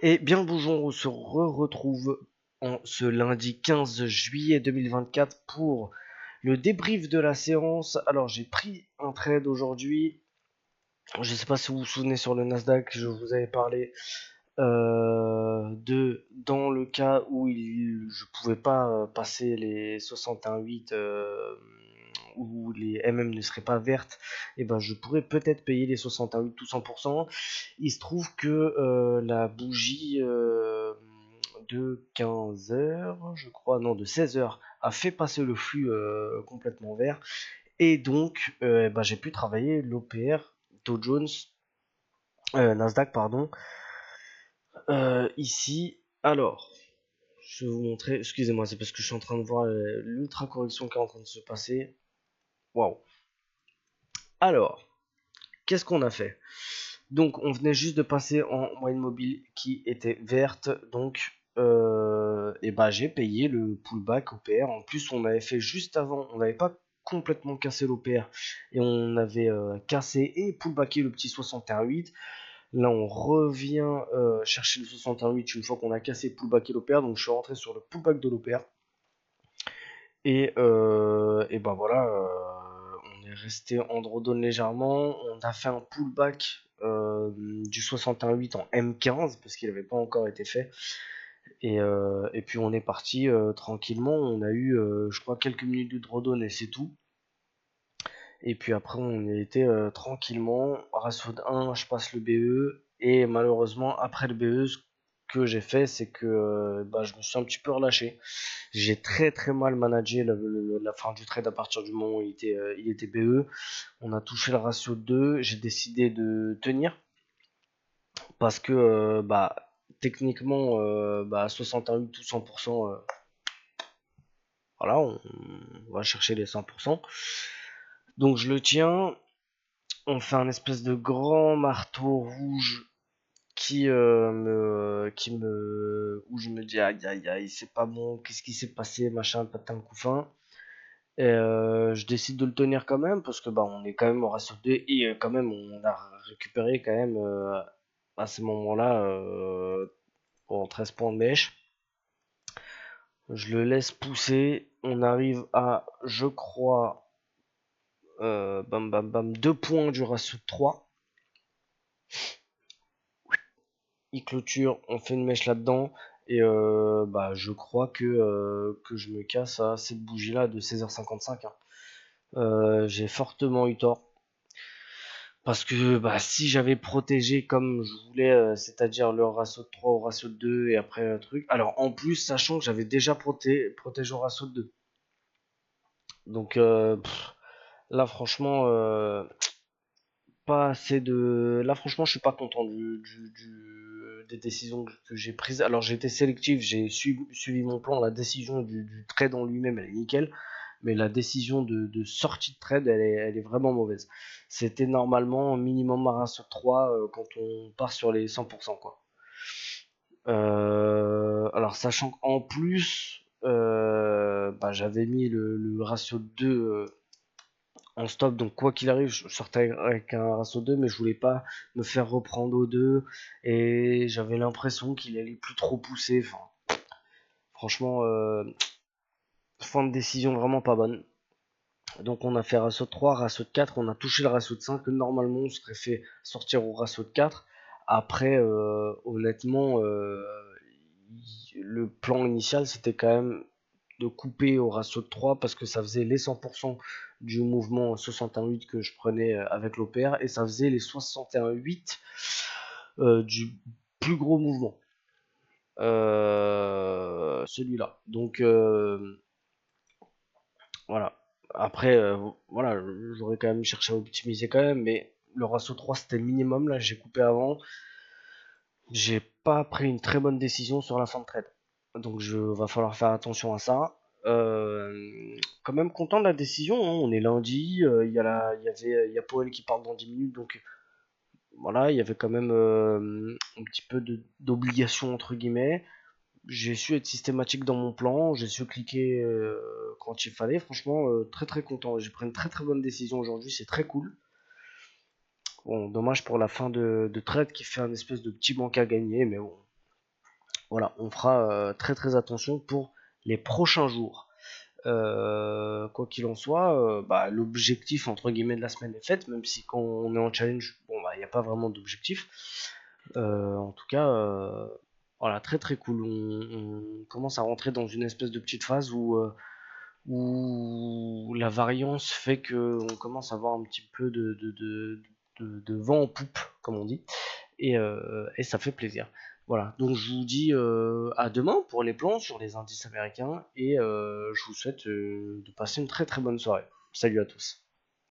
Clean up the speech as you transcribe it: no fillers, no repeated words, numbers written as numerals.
Et bien le bonjour, on se retrouve en ce lundi 15 juillet 2024 pour le débrief de la séance. Alors j'ai pris un trade aujourd'hui. Je ne sais pas si vous vous souvenez sur le Nasdaq, je vous avais parlé de dans le cas où je pouvais pas passer les 61,8 où les MM ne seraient pas vertes, et ben je pourrais peut-être payer les 61,8 tout 100%. Il se trouve que la bougie de 15 heures, je crois, non de 16 heures, a fait passer le flux complètement vert, et donc j'ai pu travailler l'OPR Dow Jones, Nasdaq pardon, ici. Alors, je vais vous montrer, excusez-moi, c'est parce que je suis en train de voir l'ultra correction qui est en train de se passer. Waouh. Alors, qu'est-ce qu'on a fait? Donc, on venait juste de passer en moyenne mobile qui était verte, donc j'ai payé le pullback OPR. En plus, on avait fait juste avant, on n'avait pas complètement cassé l'OPR et on avait cassé et pullbacké le petit 61,8. Là, on revient chercher le 61,8 une fois qu'on a cassé pullback et l'OPR. Donc, je suis rentré sur le pullback de l'OPR. Et ben voilà, on est resté en drawdown légèrement. On a fait un pullback du 61,8 en M15 parce qu'il n'avait pas encore été fait. Et puis on est parti tranquillement. On a eu, je crois, quelques minutes de drawdown et c'est tout. Et puis après, on a été tranquillement. Ratio de 1, je passe le BE. Et malheureusement, après le BE, ce que j'ai fait, c'est que je me suis un petit peu relâché. J'ai très très mal managé la fin du trade à partir du moment où il était BE. On a touché le ratio de 2. J'ai décidé de tenir. Parce que techniquement, 61 ou 100%, voilà, on va chercher les 100%. Donc je le tiens. On fait un espèce de grand marteau rouge où je me dis aïe aïe aïe, c'est pas bon, qu'est-ce qui s'est passé, machin, patin couffin. Et je décide de le tenir quand même parce que on est quand même au ratio 2 et quand même on a récupéré quand même à ce moment-là pour 13 points de mèche. Je le laisse pousser, on arrive à, je crois, 2 points du ratio de 3. Il clôture, on fait une mèche là-dedans, et je crois que je me casse à cette bougie-là de 16h55. J'ai fortement eu tort. Parce que si j'avais protégé comme je voulais, c'est-à-dire le ratio de 3 au ratio de 2 et après un truc. Alors en plus, sachant que j'avais déjà protégé au ratio de 2. Donc là franchement, pas assez de. Là franchement, je suis pas content des décisions que j'ai prises. Alors j'ai été sélectif, j'ai suivi mon plan. La décision du trade en lui-même, elle est nickel. Mais la décision de sortie de trade, elle est vraiment mauvaise. C'était normalement minimum un ratio 3 quand on part sur les 100%, quoi. Alors sachant qu'en plus, j'avais mis le ratio 2 en stop, donc quoi qu'il arrive, je sortais avec un ratio 2, mais je voulais pas me faire reprendre au 2, et j'avais l'impression qu'il allait plus trop pousser. Enfin, franchement, fin de décision vraiment pas bonne. Donc on a fait ratio de 3, ratio de 4, on a touché le ratio de 5, normalement on serait fait sortir au ratio de 4. Après, honnêtement, le plan initial c'était quand même de couper au ratio de 3 parce que ça faisait les 100% du mouvement 61,8 que je prenais avec l'OPR, et ça faisait les 61,8 du plus gros mouvement. Celui-là. Donc voilà. Après, voilà, j'aurais quand même cherché à optimiser quand même, mais le ratio 3 c'était le minimum. Là, j'ai coupé avant. J'ai pas pris une très bonne décision sur la fin de trade. Donc, va falloir faire attention à ça. Quand même content de la décision, hein. On est lundi. Il y a Powell qui part dans 10 minutes. Donc, voilà, il y avait quand même un petit peu d'obligation, entre guillemets. J'ai su être systématique dans mon plan, j'ai su cliquer quand il fallait. Franchement, très très content. J'ai pris une très très bonne décision aujourd'hui, c'est très cool. Bon, dommage pour la fin de trade qui fait un espèce de petit manque à gagner, mais bon, Voilà, on fera très très attention pour les prochains jours. Quoi qu'il en soit, bah, l'objectif entre guillemets de la semaine est fait, même si quand on est en challenge, bon bah il n'y a pas vraiment d'objectif. En tout cas, voilà, très très cool. On commence à rentrer dans une espèce de petite phase où la variance fait que on commence à avoir un petit peu de vent en poupe, comme on dit, et ça fait plaisir. Voilà, donc je vous dis à demain pour les plans sur les indices américains et je vous souhaite de passer une très très bonne soirée. Salut à tous.